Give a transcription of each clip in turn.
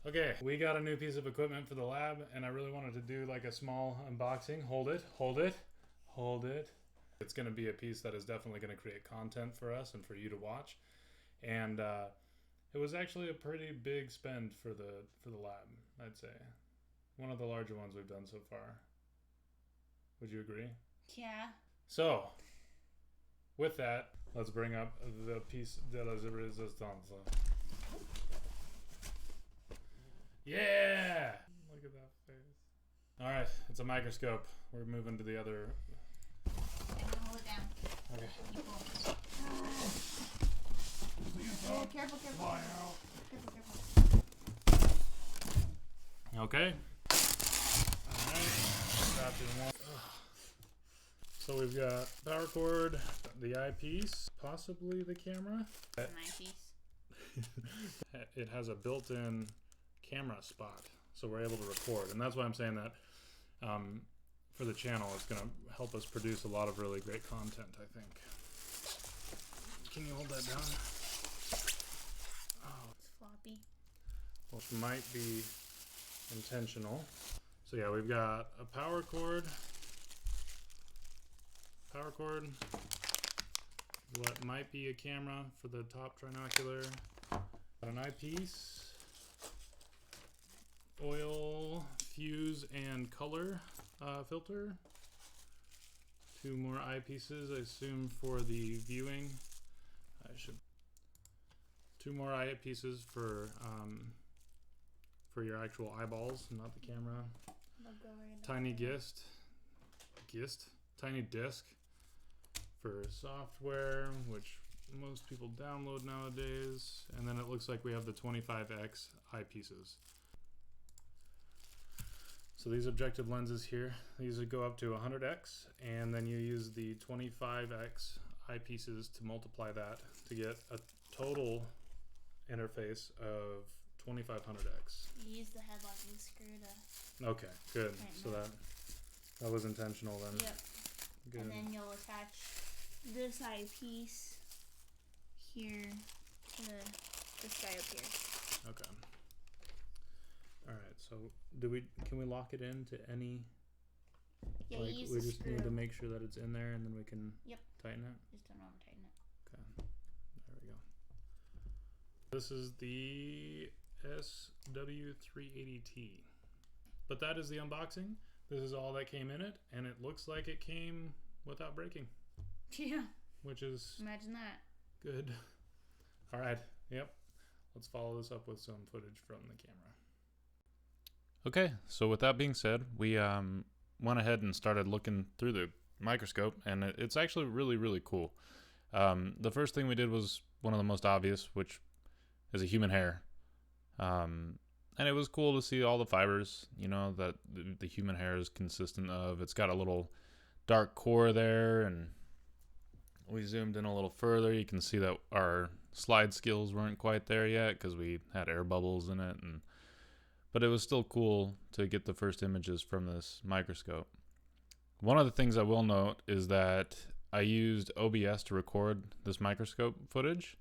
Okay, we got a new piece of equipment for the lab, and I really wanted to do like a small unboxing. Hold it, hold it, hold it. It's going to be a piece that is definitely going to create content for us and for you to watch. And it was actually a pretty big spend for the lab, I'd say. One of the larger ones we've done so far. Would you agree? Yeah. So, with that, let's bring up the piece de la resistance. Yeah! Look at that face. Alright, it's a microscope. We're moving to the other. Hold it down. Okay. You pull. Oh, careful. Careful. Okay. Alright. Wrapped in one. So we've got power cord, the eyepiece, possibly the camera. An eyepiece. It has a built-in camera spot, so we're able to record, and that's why I'm saying that for the channel it's going to help us produce a lot of really great content, I think. Can you hold that down? Oh, It's floppy. which might be intentional. So yeah, we've got a power cord, what might be a camera for the top trinocular, an eyepiece, oil, fuse, and color filter. Two more eyepieces, I assume, for the viewing. Two more eyepieces for your actual eyeballs, not the camera. Tiny tiny disc for software, which most people download nowadays. And then it looks like we have the 25x eyepieces. So these objective lenses here, these would go up to 100x, and then you use the 25x eyepieces to multiply that to get a total interface of 2500x. You use the headlocking screw to. Okay, good. So that was intentional then. Yep. Good. And then you'll attach this eyepiece here to this guy up here. Okay. All right. So can we lock it into any? Yeah, like you use we the just screw. need to make sure that it's in there, and then we can tighten it. Just don't know how to tighten it. Okay. There we go. This is the SW380T. But that is the unboxing. This is all that came in it, and it looks like it came without breaking. Yeah. Which is Imagine that. good. All right. Yep. Let's follow this up with some footage from the camera. Okay, so with that being said, we went ahead and started looking through the microscope, and it's actually really, really cool. The first thing we did was one of the most obvious, which is a human hair. And it was cool to see all the fibers, that the human hair is consistent of. It's got a little dark core there, and we zoomed in a little further. You can see that our slide skills weren't quite there yet because we had air bubbles in it, but it was still cool to get the first images from this microscope. One of the things I will note is that I used OBS to record this microscope footage,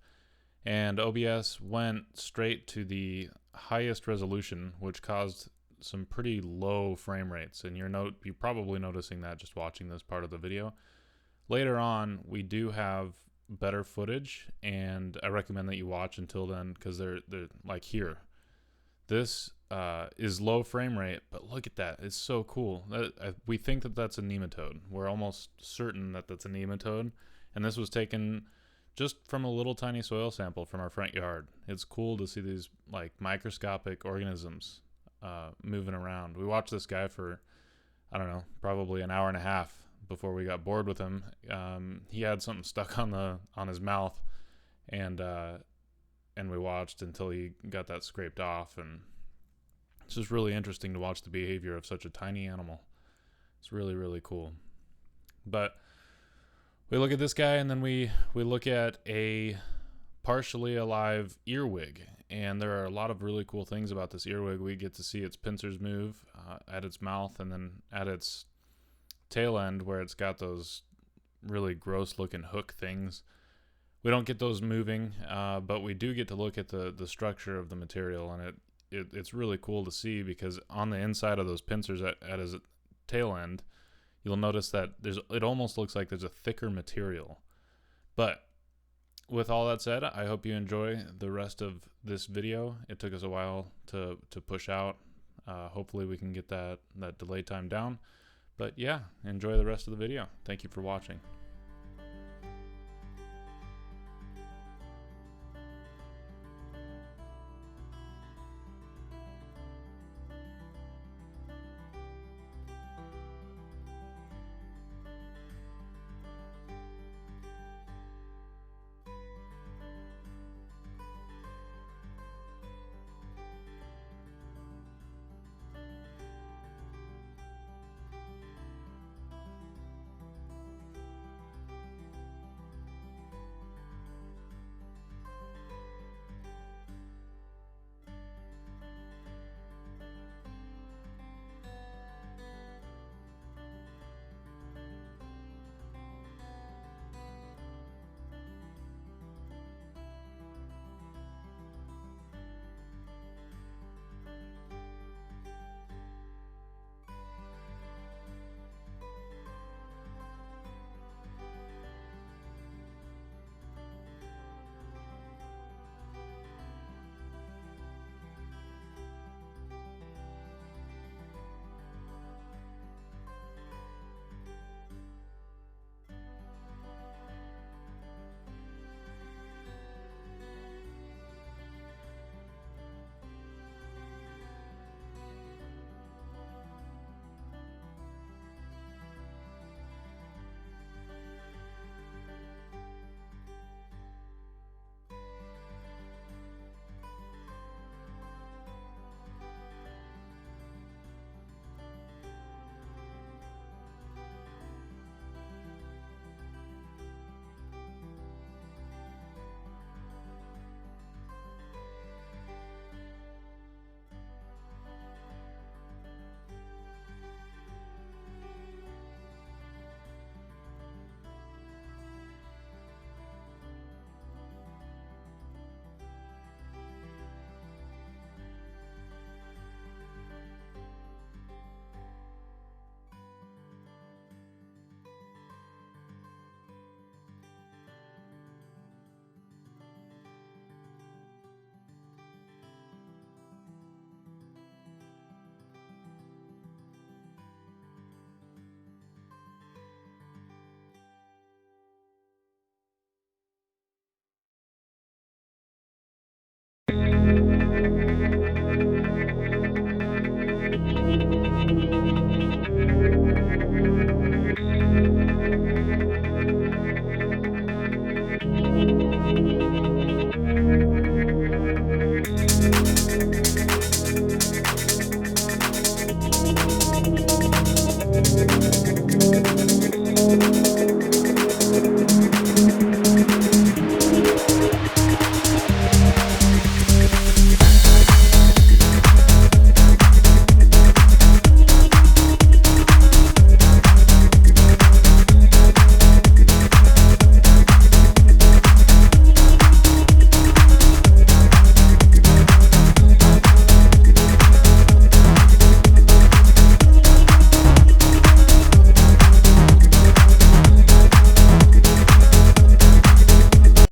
and OBS went straight to the highest resolution, which caused some pretty low frame rates, and you're probably noticing that just watching this part of the video. Later on, we do have better footage, and I recommend that you watch until then, because they're like here. This is low frame rate, but look at that. It's so cool. We think that that's a nematode. We're almost certain that that's a nematode, and this was taken just from a little tiny soil sample from our front yard. It's cool to see these like microscopic organisms moving around. We watched this guy for, I don't know, probably an hour and a half before we got bored with him. He had something stuck on his mouth, and we watched until he got that scraped off, and it's just really interesting to watch the behavior of such a tiny animal. It's really, really cool. But we look at this guy, and then we look at a partially alive earwig, and there are a lot of really cool things about this earwig. We get to see its pincers move at its mouth, and then at its tail end where it's got those really gross looking hook things. We don't get those moving, but we do get to look at the structure of the material, and it's really cool to see, because on the inside of those pincers at his tail end, you'll notice that it almost looks like there's a thicker material. But with all that said, I hope you enjoy the rest of this video. It took us a while to push out. Hopefully we can get that delay time down. But yeah, enjoy the rest of the video. Thank you for watching.